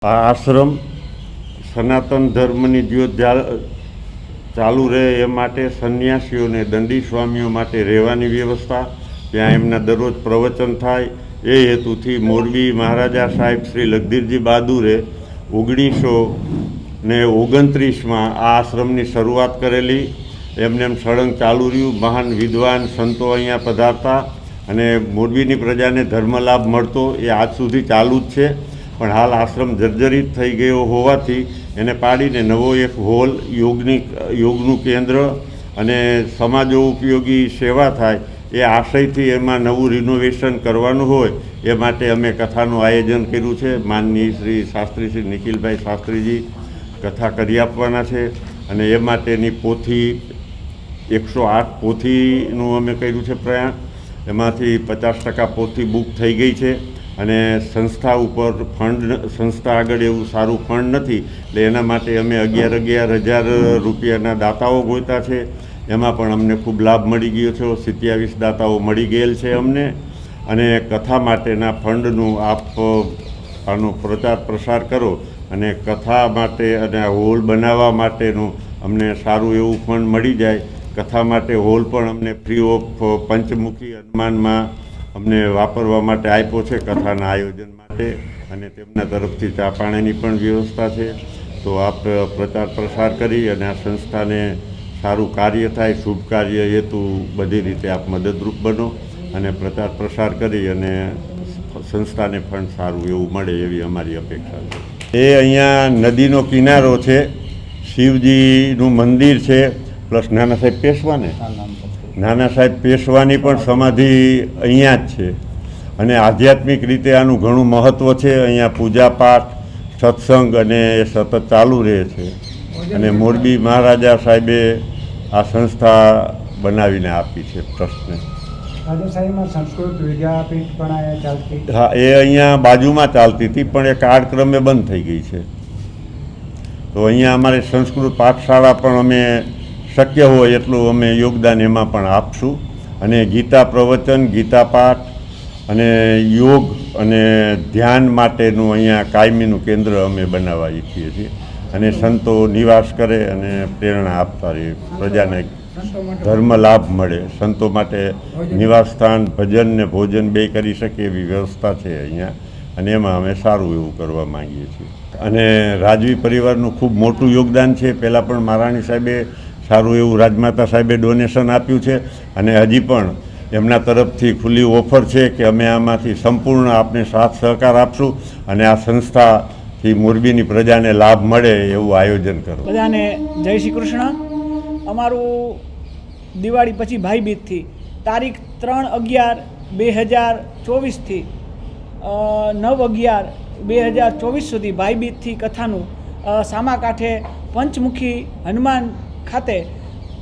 આ આશ્રમ સનાતન ધર્મની જ્યોત ચાલુ રહે એ માટે સંન્યાસીઓને દંડી સ્વામીઓ માટે રહેવાની વ્યવસ્થા, ત્યાં એમના દરરોજ પ્રવચન થાય એ હેતુથી મોરબી મહારાજા સાહેબ શ્રી લખધીરજી બહાદુરે 1929માં આ આશ્રમની શરૂઆત કરેલી. એમને સળંગ ચાલુ રહ્યું. મહાન વિદ્વાન સંતો અહીંયા પધારતા અને મોરબીની પ્રજાને ધર્મલાભ મળતો એ આજ સુધી ચાલુ જ છે. પણ હાલ આશ્રમ જર્જરિત થઈ ગયો હોવાથી એને પાડીને નવો એક હોલ, યોગનું કેન્દ્ર અને સમાજો ઉપયોગી સેવા થાય એ આશયથી એમાં નવું રિનોવેશન કરવાનું હોય એ માટે અમે કથાનું આયોજન કર્યું છે. માનનીય શ્રી શાસ્ત્રી શ્રી નિખિલભાઈ શાસ્ત્રીજી કથા કરી આપવાના છે અને એ માટેની પોથી 108 પોથીનું અમે કર્યું છે પ્રયાણ. એમાંથી 50% પોથી બુક થઈ ગઈ છે અને સંસ્થા ઉપર સંસ્થા આગળ એવું સારું ફંડ નથી એટલે એના માટે અમે 11,000 રૂપિયાના દાતાઓ ગોતા છે. એમાં પણ અમને ખૂબ લાભ મળી ગયો છે. 27 દાતાઓ મળી ગયેલ છે અમને. અને કથા માટેના ફંડનું આપ આનો પ્રચાર પ્રસાર કરો અને કથા માટે અને હોલ બનાવવા માટેનું અમને સારું એવું ફંડ મળી જાય. કથા માટે હોલ પણ અમને ફ્રી ઓફ પંચમુખી હનુમાનમાં અમને વાપરવા માટે આપ્યો છે કથાના આયોજન માટે અને તેમના તરફથી ચા પાણીની પણ વ્યવસ્થા છે. તો આપ પ્રચાર પ્રસાર કરી અને આ સંસ્થાને સારું કાર્ય થાય, શુભ કાર્ય હેતુ બધી રીતે આપ મદદરૂપ બનો અને પ્રચાર પ્રસાર કરી અને સંસ્થાને ફંડ સારું એવું મળે એવી અમારી અપેક્ષા છે. એ અહીંયા નદીનો કિનારો છે, શિવજીનું મંદિર છે, પ્લસ નાના સાહેબ પેશવાની પણ સમાધિ અહીંયા જ છે અને આધ્યાત્મિક રીતે આનું ઘણું મહત્ત્વ છે. અહીંયા પૂજાપાઠ, સત્સંગ અને એ સતત ચાલુ રહે છે અને મોરબી મહારાજા સાહેબે આ સંસ્થા બનાવીને આપી છે ટ્રસ્ટને. હા, એ અહીંયા બાજુમાં ચાલતી હતી પણ એ કાળક્રમે બંધ થઈ ગઈ છે. તો અહીંયા અમારે સંસ્કૃત પાઠશાળા પણ અમે શક્ય હોય એટલું અમે યોગદાન એમાં પણ આપશું અને ગીતા પ્રવચન, ગીતા પાઠ અને યોગ અને ધ્યાન માટેનું અહીંયા કાયમીનું કેન્દ્ર અમે બનાવવા ઈચ્છીએ છીએ અને સંતો નિવાસ કરે અને પ્રેરણા આપતા રહે, પ્રજાને ધર્મ લાભ મળે. સંતો માટે નિવાસ સ્થાન, ભજન ને ભોજન બે કરી શકે એવી વ્યવસ્થા છે અહીંયા અને એમાં અમે સારું એવું કરવા માંગીએ છીએ. અને રાજવી પરિવારનું ખૂબ મોટું યોગદાન છે. પહેલાં પણ મહારાણી સાહેબે સારું એવું રાજમાતા સાહેબે ડોનેશન આપ્યું છે અને હજી પણ એમના તરફથી ખુલ્લી ઓફર છે કે અમે આમાંથી સંપૂર્ણ આપને સાથ સહકાર આપશું અને આ સંસ્થાથી મોરબીની પ્રજાને લાભ મળે એવું આયોજન કરો. બધાને જય શ્રી કૃષ્ણ. અમારું દિવાળી પછી ભાઈબીજથી તારીખ 3/11/2024થી 9/11/2024 સુધી ભાઈબીજથી કથાનું સામાકાંઠે પંચમુખી હનુમાન ખાતે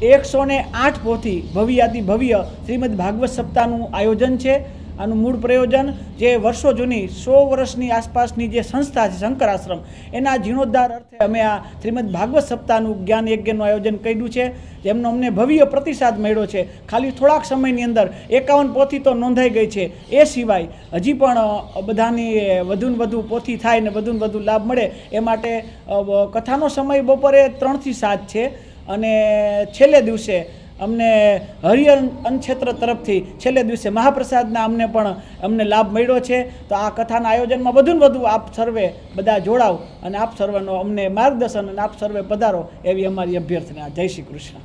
108 પોથી ભવ્યાતિ ભવ્ય શ્રીમદ ભાગવત સપ્તાહનું આયોજન છે. આનું મૂળ પ્રયોજન જે વર્ષો જૂની 100 વર્ષની આસપાસની જે સંસ્થા છે શંકર આશ્રમ, એના જીર્ણોદ્ધાર અર્થે અમે આ શ્રીમદ ભાગવત સપ્તાહનું જ્ઞાન યજ્ઞનું આયોજન કર્યું છે, જેમનો અમને ભવ્ય પ્રતિસાદ મળ્યો છે. ખાલી થોડાક સમયની અંદર 51 પોથી તો નોંધાઈ ગઈ છે. એ સિવાય હજી પણ બધાની વધુને વધુ પોથી થાય ને વધુને વધુ લાભ મળે એ માટે કથાનો સમય બપોરે 3 થી 7 છે અને છેલ્લે દિવસે અમને હરિહર અન્નક્ષેત્ર તરફથી છેલ્લે દિવસે મહાપ્રસાદના અમને લાભ મળ્યો છે. તો આ કથાના આયોજનમાં વધુને વધુ આપ સર્વે બધા જોડાવ અને આપ સર્વેનો અમને માર્ગદર્શન અને આપ સર્વે પધારો એવી અમારી અભ્યર્થના. જય શ્રી કૃષ્ણ.